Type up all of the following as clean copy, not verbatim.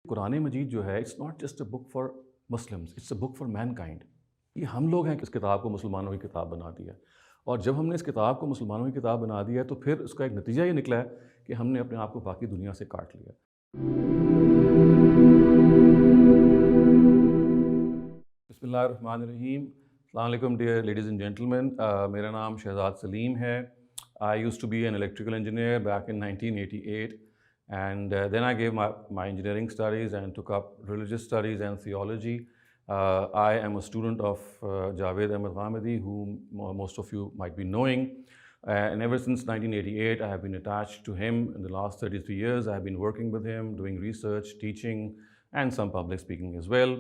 قرآن مجید جو ہے it's not just a book for Muslims, it's a book for mankind. یہ ہم لوگ ہیں کہ اس کتاب کو مسلمانوں کی کتاب بنا دیا، اور جب ہم نے اس کتاب کو مسلمانوں کی کتاب بنا دیا ہے تو پھر اس کا ایک نتیجہ یہ نکلا ہے کہ ہم نے اپنے آپ کو باقی دنیا سے کاٹ لیا۔ بسم اللہ الرحمن الرحیم۔ السلام علیکم ڈیئر لیڈیز اینڈ جینٹلمین، میرا نام شہزاد سلیم ہے۔ I used to be an electrical engineer back in 1988 and then I gave my engineering studies and took up religious studies and theology. I am a student of Javed Ahmed Ghamidi, whom most of you might be knowing. And ever since 1988, I have been attached to him. In the last 33 years, I have been working with him, doing research, teaching, and some public speaking as well.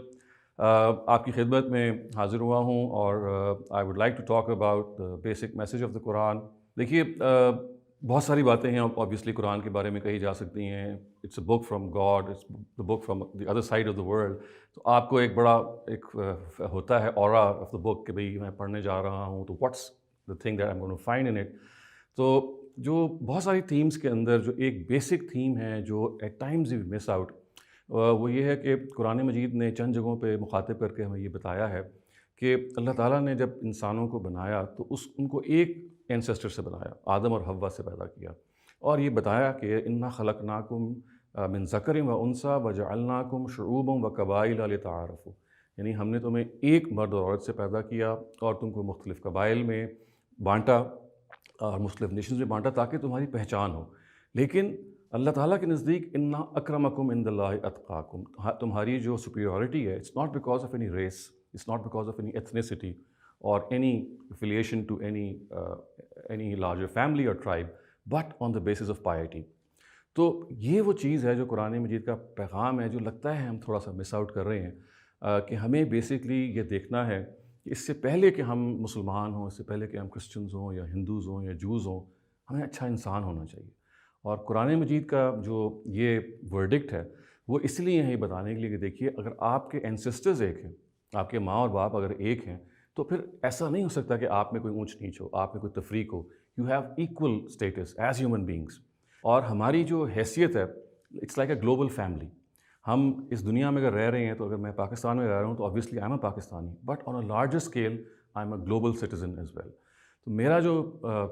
آپ کی خدمت میں حاضر ہوا ہوں اور I would like to talk about the basic message of the Quran. دیکھیے، بہت ساری باتیں ہیں اوبیسلی قرآن کے بارے میں کہی جا سکتی ہیں۔ It's a book from God, it's the book from the other side of the world. تو آپ کو ایک بڑا ایک ہوتا ہے اورا آف دا بک کہ بھئی میں پڑھنے جا رہا ہوں تو what's the thing that I am going to find in it. تو جو بہت ساری تھیمس کے اندر جو ایک بیسک تھیم ہے جو at times we miss out, وہ یہ ہے کہ قرآن مجید نے چند جگہوں پہ مخاطب کر کے ہمیں یہ بتایا ہے کہ اللہ تعالیٰ نے جب انسانوں کو بنایا تو ان کو ایک اینسیسٹر سے بنایا، آدم اور حوا سے پیدا کیا، اور یہ بتایا کہ انا خلقناکم من ذکر و انثی وجعلناکم شعوبا و قبائل لتعارفوا، یعنی ہم نے تمہیں ایک مرد اور عورت سے پیدا کیا اور تم کو مختلف قبائل میں بانٹا اور مختلف نیشنز میں بانٹا تاکہ تمہاری پہچان ہو۔ لیکن اللہ تعالیٰ کے نزدیک انا اکرمکم عند اللہ اتقاکم، تمہاری جو سپیریورٹی ہے it's not because of any race, it's not because of any ethnicity اور any affiliation to any larger family اور tribe, but on the basis of piety. تو یہ وہ چیز ہے جو قرآن مجید کا پیغام ہے، جو لگتا ہے ہم تھوڑا سا مس آؤٹ کر رہے ہیں، کہ ہمیں بیسکلی یہ دیکھنا ہے کہ اس سے پہلے کہ ہم مسلمان ہوں، اس سے پہلے کہ ہم کرسچنز ہوں یا ہندوز ہوں یا جوز ہوں، ہمیں اچھا انسان ہونا چاہیے۔ اور قرآن مجید کا جو یہ ورڈکٹ ہے وہ اس لیے ہے یہ بتانے کے لیے کہ دیکھیے، اگر آپ کے اینسسٹرز ایک ہیں، آپ کے ماں اور باپ اگر ایک ہیں، تو پھر ایسا نہیں ہو سکتا کہ آپ میں کوئی اونچ نیچ ہو، آپ میں کوئی تفریق ہو۔ You have equal status as human beings. اور ہماری جو حیثیت ہے it's like a global family. ہم اس دنیا میں اگر رہ رہے ہیں تو اگر میں پاکستان میں رہ رہا ہوں تو obviously I am a Pakistani, but on a larger scale I am a global citizen as well. تو میرا جو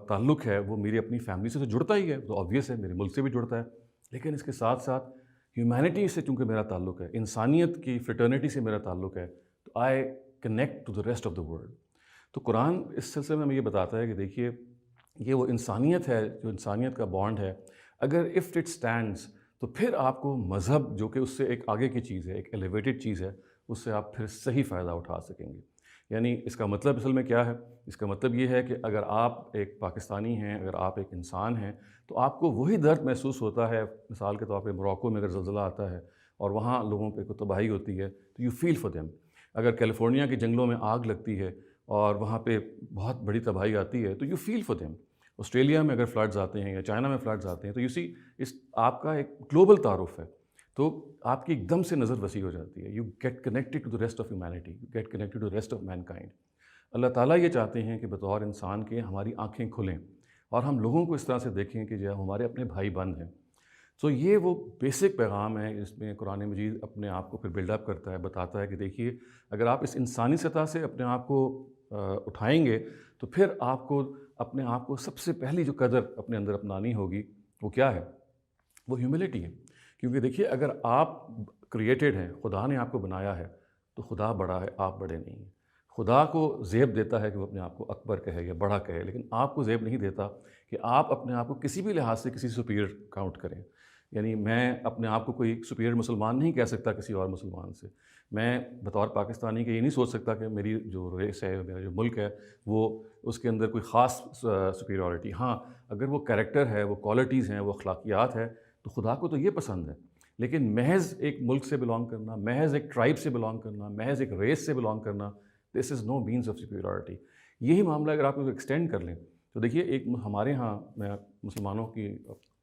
تعلق ہے وہ میری اپنی فیملی سے تو جڑتا ہی ہے، تو آبویس ہے میرے ملک سے بھی جڑتا ہے، لیکن اس کے ساتھ ساتھ ہیومینٹی سے چونکہ میرا تعلق ہے، انسانیت کی فریٹرنیٹی سے میرا تعلق ہے، تو I connect to the rest of the world. تو قرآن اس سلسلے میں ہمیں یہ بتاتا ہے کہ دیکھیے، یہ وہ انسانیت ہے جو انسانیت کا بانڈ ہے، اگر اف اٹ اسٹینڈس تو پھر آپ کو مذہب جو کہ اس سے ایک آگے کی چیز ہے، ایک ایلیویٹڈ چیز ہے، اس سے آپ پھر صحیح فائدہ اٹھا سکیں گے۔ یعنی اس کا مطلب اصل میں کیا ہے؟ اس کا مطلب یہ ہے کہ اگر آپ ایک پاکستانی ہیں، اگر آپ ایک انسان ہیں، تو آپ کو وہی درد محسوس ہوتا ہے۔ مثال کے طور پہ موراکو میں اگر زلزلہ آتا ہے اور وہاں لوگوں پہ کوئی تباہی ہوتی ہے تو یو فیل فار دیم۔ اگر کیلیفورنیا کے جنگلوں میں آگ لگتی ہے اور وہاں پہ بہت بڑی تباہی آتی ہے تو you feel for them. Australia میں اگر فلڈز آتے ہیں یا چائنا میں فلڈز آتے ہیں تو یو سی اس آپ کا ایک گلوبل تعارف ہے، تو آپ کی ایک دم سے نظر وسیع ہو جاتی ہے۔ You get connected to the rest of humanity, you get connected to the rest of mankind. اللہ تعالیٰ یہ چاہتے ہیں کہ بطور انسان کے ہماری آنکھیں کھلیں اور ہم لوگوں کو اس طرح سے دیکھیں کہ جو ہمارے اپنے بھائی بند ہیں۔ تو یہ وہ بیسک پیغام ہے جس میں قرآن مجید اپنے آپ کو پھر بلڈ اپ کرتا ہے، بتاتا ہے کہ دیکھیے، اگر آپ اس انسانی سطح سے اپنے آپ کو اٹھائیں گے تو پھر آپ کو اپنے آپ کو سب سے پہلی جو قدر اپنے اندر اپنانی ہوگی وہ کیا ہے؟ وہ ہیوملٹی ہے۔ کیونکہ دیکھیے، اگر آپ کریٹڈ ہیں، خدا نے آپ کو بنایا ہے، تو خدا بڑا ہے، آپ بڑے نہیں ہیں۔ خدا کو زیب دیتا ہے کہ وہ اپنے آپ کو اکبر کہے یا بڑا کہے، لیکن آپ کو زیب نہیں دیتا کہ آپ اپنے آپ کو کسی بھی لحاظ سے کسی سپیریئر کاؤنٹ کریں۔ یعنی میں اپنے آپ کو کوئی سپیریئر مسلمان نہیں کہہ سکتا کسی اور مسلمان سے۔ میں بطور پاکستانی کے یہ نہیں سوچ سکتا کہ میری جو ریس ہے، میرا جو ملک ہے، وہ اس کے اندر کوئی خاص سپیریورٹی۔ ہاں، اگر وہ کریکٹر ہے، وہ کوالٹیز ہیں، وہ اخلاقیات ہے، تو خدا کو تو یہ پسند ہے۔ لیکن محض ایک ملک سے بلانگ کرنا، محض ایک ٹرائب سے بلانگ کرنا، محض ایک ریس سے بلانگ کرنا، دس از نو مینس آف سپیریورٹی۔ یہی معاملہ اگر آپ اس کو ایکسٹینڈ کر لیں تو دیکھیے، ایک ہمارے ہاں، میں مسلمانوں کی،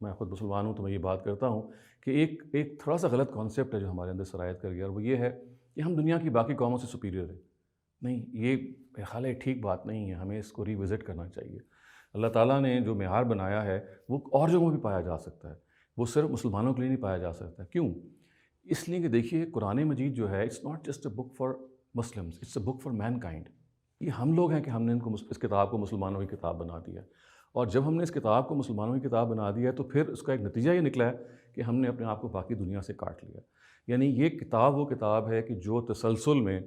میں خود مسلمان ہوں تو میں یہ بات کرتا ہوں کہ ایک تھوڑا سا غلط کانسیپٹ ہے جو ہمارے اندر سرایت کر گیا، اور وہ یہ ہے کہ ہم دنیا کی باقی قوموں سے سپیریئر ہیں۔ نہیں، یہ میرا خیال ہے ٹھیک بات نہیں ہے، ہمیں اس کو ری وزٹ کرنا چاہیے۔ اللہ تعالیٰ نے جو معیار بنایا ہے وہ اور جگہوں بھی پایا جا سکتا ہے، وہ صرف مسلمانوں کے لیے نہیں پایا جا سکتا۔ کیوں؟ اس لیے کہ دیکھیے قرآن مجید جو ہے it's not just a book for Muslims, it's a book for mankind. یہ ہم لوگ ہیں کہ ہم نے اس کتاب کو مسلمانوں کی کتاب بنا دیا. اور جب ہم نے اس کتاب کو مسلمانوں کی کتاب بنا دیا ہے تو پھر اس کا ایک نتیجہ یہ نکلا ہے کہ ہم نے اپنے آپ کو باقی دنیا سے کاٹ لیا. یعنی یہ کتاب وہ کتاب ہے کہ جو تسلسل میں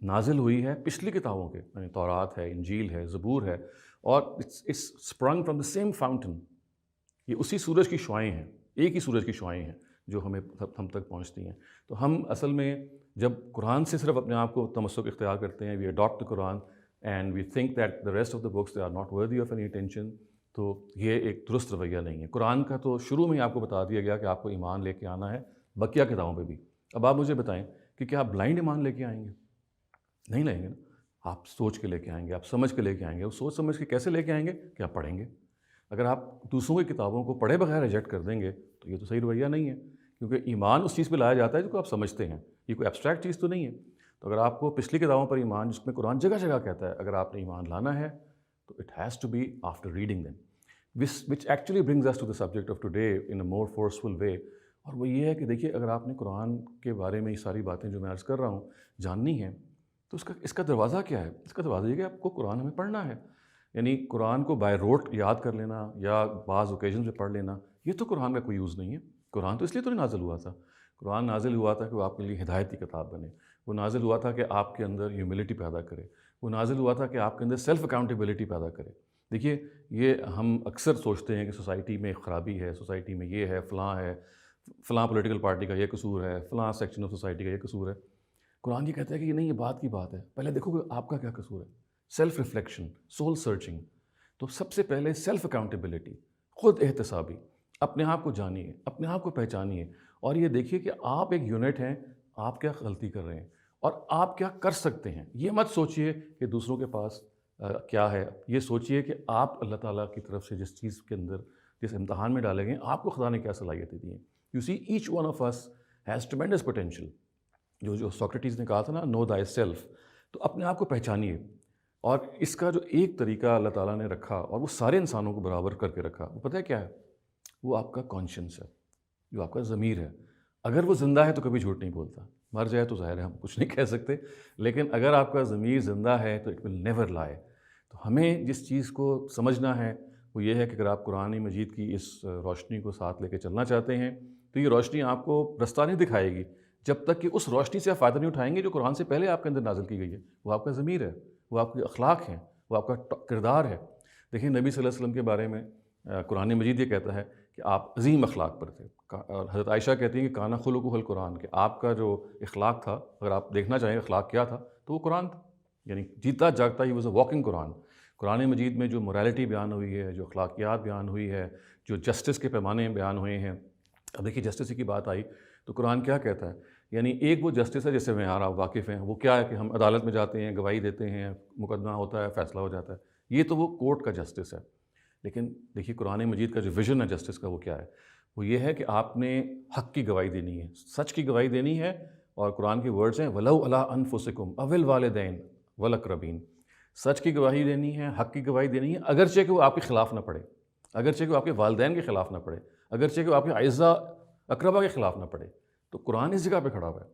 نازل ہوئی ہے پچھلی کتابوں کے، یعنی تورات ہے، انجیل ہے، زبور ہے، اور it's spring from the same fountain. یہ اسی سورج کی شعائیں ہیں، ایک ہی سورج کی شعائیں ہیں جو ہم تک پہنچتی ہیں. تو ہم اصل میں جب قرآن سے صرف اپنے آپ کو تمسک اختیار کرتے ہیں، we adapt Quran and we think that the rest of the books they are not worthy of any attention, تو یہ ایک درست رویہ نہیں ہے. قرآن کا تو شروع میں ہی آپ کو بتا دیا گیا کہ آپ کو ایمان لے کے آنا ہے بقیہ کتابوں پہ بھی. اب آپ مجھے بتائیں کہ کیا آپ بلائنڈ ایمان لے کے آئیں گے؟ نہیں لیں گے نا. آپ سوچ کے لے کے آئیں گے، آپ سمجھ کے لے کے آئیں گے. وہ سوچ سمجھ کے کیسے لے کے آئیں گے کہ آپ پڑھیں گے. اگر آپ دوسروں کی کتابوں کو پڑھے بغیر ریجیکٹ کر دیں گے تو یہ تو صحیح رویہ نہیں ہے، کیونکہ ایمان اس چیز پہ لایا جاتا ہے جو کہ آپ سمجھتے ہیں. یہ کوئی ایبسٹریکٹ چیز تو نہیں ہے. تو اگر آپ کو پچھلی کتابوں پر ایمان، جس میں قرآن جگہ جگہ کہتا ہے اگر آپ نے ایمان لانا ہے تو it has to be after reading them, which actually brings us to the subject of today in a more forceful way. اور وہ یہ ہے کہ دیکھیے اگر آپ نے قرآن کے بارے میں یہ ساری باتیں جو میں عرض کر رہا ہوں جاننی ہیں تو اس کا دروازہ کیا ہے؟ اس کا دروازہ یہ کہ آپ کو قرآن ہمیں پڑھنا ہے. یعنی قرآن کو بائی روٹ یاد کر لینا یا بعض اوکیزن پہ پڑھ لینا، یہ تو قرآن کا کوئی یوز نہیں ہے. قرآن تو اس لیے تو نہیں نازل ہوا تھا. قرآن نازل ہوا تھا کہ وہ آپ کے لیے ہدایت کی کتاب بنے. وہ نازل ہوا تھا کہ آپ کے اندر ہیوملٹی پیدا کرے. وہ نازل ہوا تھا کہ آپ کے اندر سیلف اکاؤنٹیبلٹی پیدا کرے. دیکھیے یہ ہم اکثر سوچتے ہیں کہ سوسائٹی میں خرابی ہے، سوسائٹی میں یہ ہے، فلاں ہے، فلاں پولیٹیکل پارٹی کا یہ قصور ہے، فلاں سیکشن آف سوسائٹی کا یہ قصور ہے. قرآن یہ کہتا ہے کہ یہ نہیں، یہ بات کی بات ہے. پہلے دیکھو کہ آپ کا کیا قصور ہے. Self reflection, civil searching. تو سب سے پہلے سیلف اکاؤنٹیبلٹی، خود احتسابی. اپنے آپ کو جانیے، اپنے آپ کو پہچانیے، اور یہ دیکھیے کہ آپ ایک یونٹ ہیں، آپ کیا غلطی کر رہے ہیں اور آپ کیا کر سکتے ہیں. یہ مت سوچئے کہ دوسروں کے پاس کیا ہے. یہ سوچئے کہ آپ اللہ تعالیٰ کی طرف سے جس چیز کے اندر، جس امتحان میں ڈالے گئے آپ کو خدا نے کیا صلاحیتیں دی ہیں. You see each one of us has tremendous potential. جو سوکریٹیز نے کہا تھا نا، نو دائی سیلف. تو اپنے آپ کو پہچانیے. اور اس کا جو ایک طریقہ اللہ تعالیٰ نے رکھا اور وہ سارے انسانوں کو برابر کر کے رکھا، وہ پتہ ہے کیا ہے؟ وہ آپ کا کانشنس ہے، جو آپ کا ضمیر ہے. اگر وہ زندہ ہے تو کبھی جھوٹ نہیں بولتا. مر جائے تو ظاہر ہے ہم کچھ نہیں کہہ سکتے، لیکن اگر آپ کا ضمیر زندہ ہے تو اٹ ول نیور لائے. تو ہمیں جس چیز کو سمجھنا ہے وہ یہ ہے کہ اگر آپ قرآن مجید کی اس روشنی کو ساتھ لے کے چلنا چاہتے ہیں تو یہ روشنی آپ کو رستہ نہیں دکھائے گی جب تک کہ اس روشنی سے آپ فائدہ نہیں اٹھائیں گے جو قرآن سے پہلے آپ کے اندر نازل کی گئی ہے. وہ آپ کا ضمیر ہے، وہ آپ کے اخلاق ہیں، وہ آپ کا کردار ہے. دیکھیں نبی صلی اللہ علیہ وسلم کے بارے میں قرآن مجید یہ کہتا ہے کہ آپ عظیم اخلاق پر تھے. اور حضرت عائشہ کہتی ہیں کہ کانا خلقہ القرآن، کہ آپ کا جو اخلاق تھا، اگر آپ دیکھنا چاہیں اخلاق کیا تھا تو وہ قرآن تھا. یعنی جیتا جاگتا ہی واز اے واکنگ قرآن. قرآن مجید میں جو موریلٹی بیان ہوئی ہے، جو اخلاقیات بیان ہوئی ہے، جو جسٹس کے پیمانے بیان ہوئے ہیں. اب دیکھیے جسٹس کی بات آئی تو قرآن کیا کہتا ہے؟ یعنی ایک وہ جسٹس ہے جس سے معیار آپ واقف ہیں. وہ کیا ہے کہ ہم عدالت میں جاتے ہیں، گواہی دیتے ہیں، مقدمہ ہوتا ہے، فیصلہ ہو جاتا ہے. یہ تو وہ کورٹ کا جسٹس ہے. لیکن دیکھیے قرآن مجید کا جو ویژن ہے جسٹس کا وہ کیا ہے؟ وہ یہ ہے کہ آپ نے حق کی گواہی دینی ہے، سچ کی گواہی دینی ہے. اور قرآن کے ورڈز ہیں وَلَوْ عَلَىٰ أَنفُسِكُمْ أَوِ الْوَالِدَيْنِ وَالْأَقْرَبِينَ. سچ کی گواہی دینی ہے، حق کی گواہی دینی ہے، اگرچہ کہ وہ آپ کے خلاف نہ پڑے، اگرچہ کہ وہ آپ کے والدین کے خلاف نہ پڑے، اگرچہ کہ وہ آپ کے اعزاء اقربا کے خلاف نہ پڑے. تو قرآن اس جگہ پہ کھڑا ہوا ہے.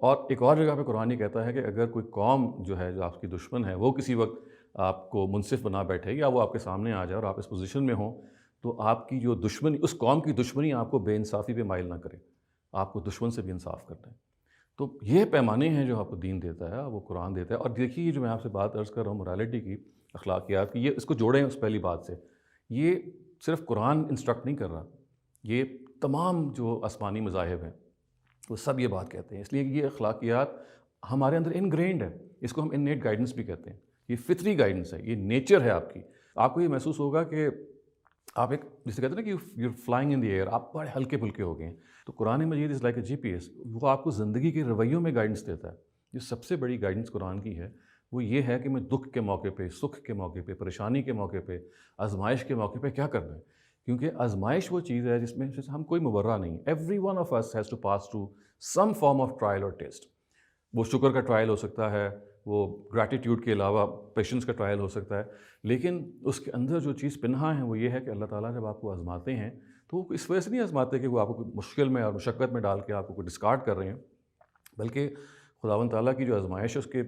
اور ایک اور جگہ پہ قرآن یہ کہتا ہے کہ اگر کوئی قوم جو ہے، جو آپ کی دشمن ہے، وہ کسی وقت آپ کو منصف بنا بیٹھے یا وہ آپ کے سامنے آ جائے اور آپ اس پوزیشن میں ہوں، تو آپ کی جو دشمنی، اس قوم کی دشمنی آپ کو بے انصافی پہ مائل نہ کرے، آپ کو دشمن سے بھی انصاف کرنا ہے. تو یہ پیمانے ہیں جو آپ کو دین دیتا ہے، وہ قرآن دیتا ہے. اور دیکھیے یہ جو میں آپ سے بات عرض کر رہا ہوں موریلٹی کی، اخلاقیات کی، یہ اس کو جوڑیں اس پہلی بات سے. یہ صرف قرآن انسٹرکٹ نہیں کر رہا، یہ تمام جو آسمانی مذاہب ہیں وہ سب یہ بات کہتے ہیں. اس لیے یہ اخلاقیات ہمارے اندر انگرینڈ ہے. اس کو ہم انیٹ گائیڈنس بھی کہتے ہیں. یہ فطری گائیڈنس ہے، یہ نیچر ہے آپ کی. آپ کو یہ محسوس ہوگا کہ آپ ایک، جسے کہتے ہیں نا کہ you flying in the air, آپ بڑے ہلکے پھلکے ہو گئے ہیں. تو قرآن مجید از لائک اے GPS. وہ آپ کو زندگی کے رویوں میں گائیڈنس دیتا ہے. جو سب سے بڑی گائیڈنس قرآن کی ہے وہ یہ ہے کہ میں دکھ کے موقع پہ، سکھ کے موقع پہ، پریشانی کے موقع پہ، آزمائش کے موقع پہ کیا کرنا ہے. کیونکہ آزمائش وہ چیز ہے جس میں ہم کوئی مبرہ نہیں. Every one of us has to pass to some form of trial اور ٹیسٹ. وہ شکر کا ٹرائل ہو سکتا ہے، وہ گریٹیٹیوڈ کے علاوہ پیشنس کا ٹرائل ہو سکتا ہے. لیکن اس کے اندر جو چیز پنہا ہے وہ یہ ہے کہ اللہ تعالیٰ جب آپ کو آزماتے ہیں تو وہ اس وجہ سے نہیں آزماتے کہ وہ آپ کو کوئی مشکل میں اور مشقت میں ڈال کے آپ کو کوئی ڈسکارڈ کر رہے ہیں، بلکہ خداوند تعالیٰ کی جو آزمائش ہے اس کے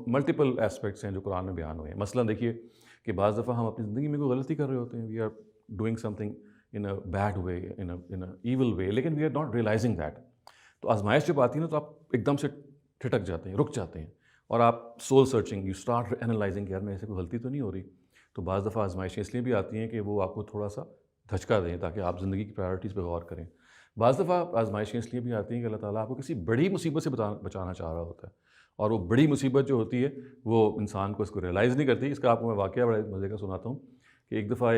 ملٹیپل اسپیکٹس ہیں جو قرآن میں بیان ہوئے ہیں. مثلاً دیکھیے کہ بعض دفعہ ہم اپنی زندگی میں کوئی غلطی کر رہے ہوتے ہیں، we are doing something in a bad way, in a evil way, لیکن we are not realizing that. تو آزمائش جب آتی ہے نا تو آپ ایک دم سے ٹھٹک جاتے ہیں، رک جاتے ہیں، اور آپ soul searching, you start analysing کہ یار میں ایسے کوئی غلطی تو نہیں ہو رہی. تو بعض دفعہ آزمائشیں اس لیے بھی آتی ہیں کہ وہ آپ کو تھوڑا سا دھچکا دیں تاکہ آپ زندگی کی پرائرٹیز پہ غور کریں. بعض دفعہ آزمائشیں اس لیے بھی آتی ہیں کہ اللہ تعالیٰ آپ کو کسی بڑی مصیبت سے بچانا چاہ رہا ہوتا ہے، اور وہ بڑی مصیبت جو ہوتی ہے وہ انسان کو اس کو ریئلائز نہیں کرتی. اس کا آپ کو میں واقعہ بڑے مزے کا سناتا ہوں کہ ایک دفعہ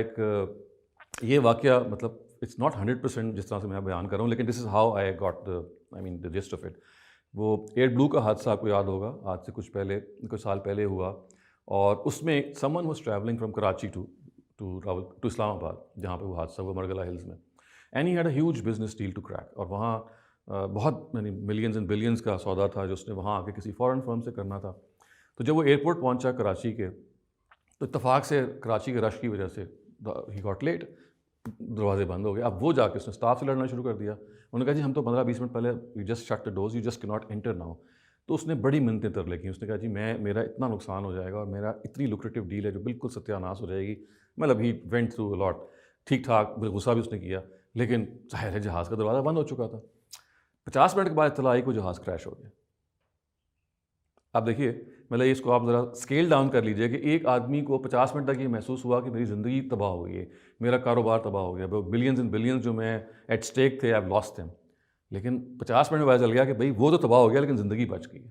یہ واقعہ مطلب اٹس ناٹ 100% جس طرح سے میں بیان کر رہا ہوں، لیکن this is how I got the gist of it. وہ ایئر بلو کا حادثہ آپ کو یاد ہوگا، آج سے کچھ سال پہلے ہوا، اور اس میں someone was travelling from Karachi to Islamabad, جہاں پہ وہ حادثہ ہوا مرگلہ ہلز میں. And he had a huge business deal to crack, اور وہاں بہت ملینز اینڈ بلینز کا سودا تھا جو اس نے وہاں آ کے کسی فورن فرم سے کرنا تھا. تو جب وہ ایئرپورٹ پہنچا کراچی کے، تو اتفاق سے کراچی کے رش کی وجہ سے ہی گاٹ لیٹ، دروازے بند ہو گئے. اب وہ جا کے اس نے اسٹاف سے لڑنا شروع کر دیا. انہوں نے کہا جی ہم تو 15-20 منٹ پہلے you just shut the doors, you just کی ناٹ انٹر ناؤ. تو اس نے بڑی منتیں ترلے کی. اس نے کہا جی میرا اتنا نقصان ہو جائے گا، اور میرا اتنی لوکریٹو ڈیل ہے جو بالکل ستیہ ناس ہو جائے گی. مطلب ہی وینٹ تھرو لاٹ، ٹھیک ٹھاک، غصہ بھی اس نے کیا، لیکن ظاہر ہے جہاز کا دروازہ بند ہو چکا تھا. 50 منٹ کے بعد اطلاع آئی کہ جہاز کریش ہو گیا. اب دیکھیے مطلب اس کو آپ ذرا اسکیل ڈاؤن کر لیجئے کہ ایک آدمی کو 50 منٹ تک یہ محسوس ہوا کہ میری زندگی تباہ ہو گئی ہے، میرا کاروبار تباہ ہو گیا، بلینز اینڈ بلینز جو میں ایٹ اسٹیک تھے، آئی ہیو لاسٹ دیم. لیکن 50 منٹ میں پتہ چل گیا کہ بھئی وہ تو تباہ ہو گیا لیکن زندگی بچ گئی.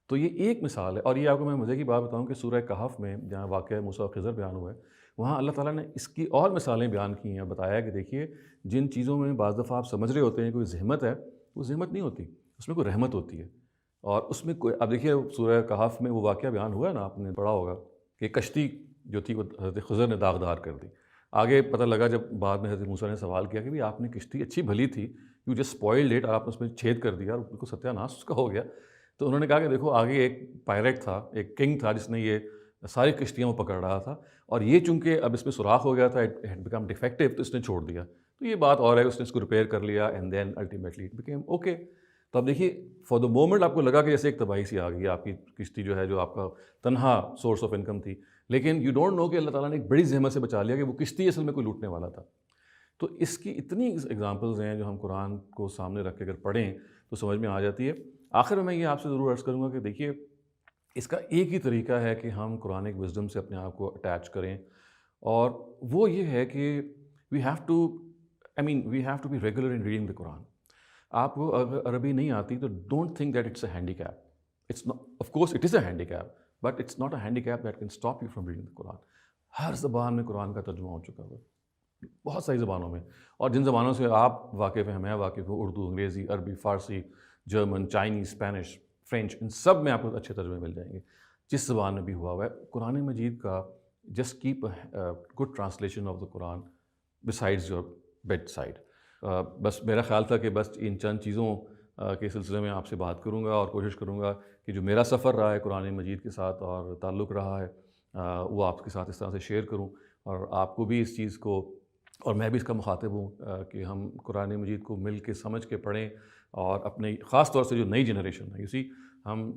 تو یہ ایک مثال ہے. اور یہ آپ کو میں مزے کی بات بتاؤں کہ سورہ کہف میں جہاں واقعہ موسیٰ و خضر بیان ہوا ہے، وہاں اللہ تعالیٰ نے اس کی اور مثالیں بیان کی ہیں. بتایا کہ دیکھیے جن چیزوں میں بعض دفعہ آپ سمجھ رہے ہوتے ہیں کوئی زحمت ہے، وہ زحمت نہیں ہوتی، اس میں کوئی رحمت ہوتی ہے. اور اس میں کوئی، اب دیکھیے سورہ کہف میں وہ واقعہ بیان ہوا ہے نا، آپ نے پڑھا ہوگا کہ کشتی جو تھی وہ حضرت خضر نے داغدار کر دی. آگے پتہ لگا جب بعد میں حضرت موسیٰ نے سوال کیا کہ بھئی آپ نے کشتی اچھی بھلی تھی، یو جسٹ اسپوائلڈ اٹ، اور آپ نے اس میں چھید کر دیا اور بالکل ستیہ ناس اس کا ہو گیا. تو انہوں نے کہا کہ دیکھو آگے ایک پائریٹ تھا، ایک کنگ تھا جس نے یہ ساری کشتیاں وہ پکڑ رہا تھا، اور یہ چونکہ اب اس میں سوراخ ہو گیا تھا، اٹ ہیڈ بیکم ڈیفیکٹیو، تو اس نے چھوڑ دیا. تو یہ بات اور ہے، اس نے اس کو ریپیئر کر لیا، and then ultimately it became okay. تو اب دیکھیے فار دا مومنٹ آپ کو لگا کہ جیسے ایک تباہی سی آ گئی، آپ کی کشتی جو ہے جو آپ کا تنہا سورس آف انکم تھی، لیکن یو ڈونٹ نو کہ اللہ تعالیٰ نے ایک بڑی زحمت سے بچا لیا کہ وہ کشتی اصل میں کوئی لوٹنے والا تھا. تو اس کی اتنی ایگزامپلز ہیں جو ہم قرآن کو سامنے رکھ کے اگر پڑھیں تو سمجھ میں آ جاتی ہے. آخر میں یہ آپ سے ضرور عرض کروں گا کہ دیکھیے اس کا ایک ہی طریقہ ہے کہ ہم قرآنک وزڈم سے اپنے آپ کو اٹیچ کریں، اور وہ یہ ہے کہ we have to be regular in reading the Quran. آپ کو اگر عربی نہیں آتی تو don't think that it's a handicap. It's of course it is a handicap, but it's not a handicap that can stop you from reading the Quran. ہر زبان میں قرآن کا ترجمہ ہو چکا ہوا ہے، بہت ساری زبانوں میں، اور جن زبانوں سے آپ واقف ہیں، میں واقف ہوں، اردو، انگریزی، عربی، فارسی، جرمن، چائنیز، اسپینش، فرینچ، ان سب میں آپ کو اچھے ترجمے مل جائیں گے جس زبان میں بھی ہوا ہوا ہے. قرآن مجید کا just keep good translation of the Quran besides your bed side. بس میرا خیال تھا کہ بس ان چند چیزوں کے سلسلے میں آپ سے بات کروں گا، اور کوشش کروں گا کہ جو میرا سفر رہا ہے قرآن مجید کے ساتھ اور تعلق رہا ہے وہ آپ کے ساتھ اس طرح سے شیئر کروں، اور آپ کو بھی اس چیز کو، اور میں بھی اس کا مخاطب ہوں کہ ہم قرآن مجید کو مل کے سمجھ کے پڑھیں، اور اپنے خاص طور سے جو نئی جنریشن ہے، ہم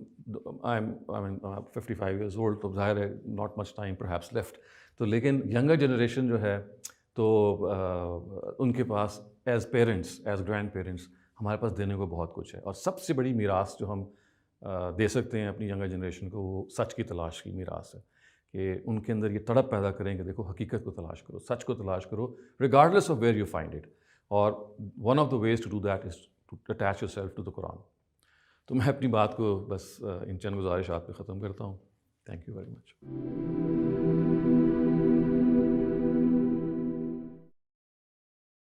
آئی ایم 55 ایئرز اولڈ، تو ظاہر ہے not much time perhaps left. تو لیکن ینگر جنریشن جو ہے تو ان کے پاس as parents, as grandparents, ہمارے پاس دینے کو بہت کچھ ہے. اور سب سے بڑی میراث جو ہم دے سکتے ہیں اپنی ینگر جنریشن کو، وہ سچ کی تلاش کی میراث ہے، کہ ان کے اندر یہ تڑپ پیدا کریں کہ دیکھو حقیقت کو تلاش کرو، سچ کو تلاش کرو، regardless of where you find it. اور one of the ways to do that is to attach yourself to the Quran. تو میں اپنی بات کو بس ان چند گزارشات پہ ختم کرتا ہوں. Thank you very much.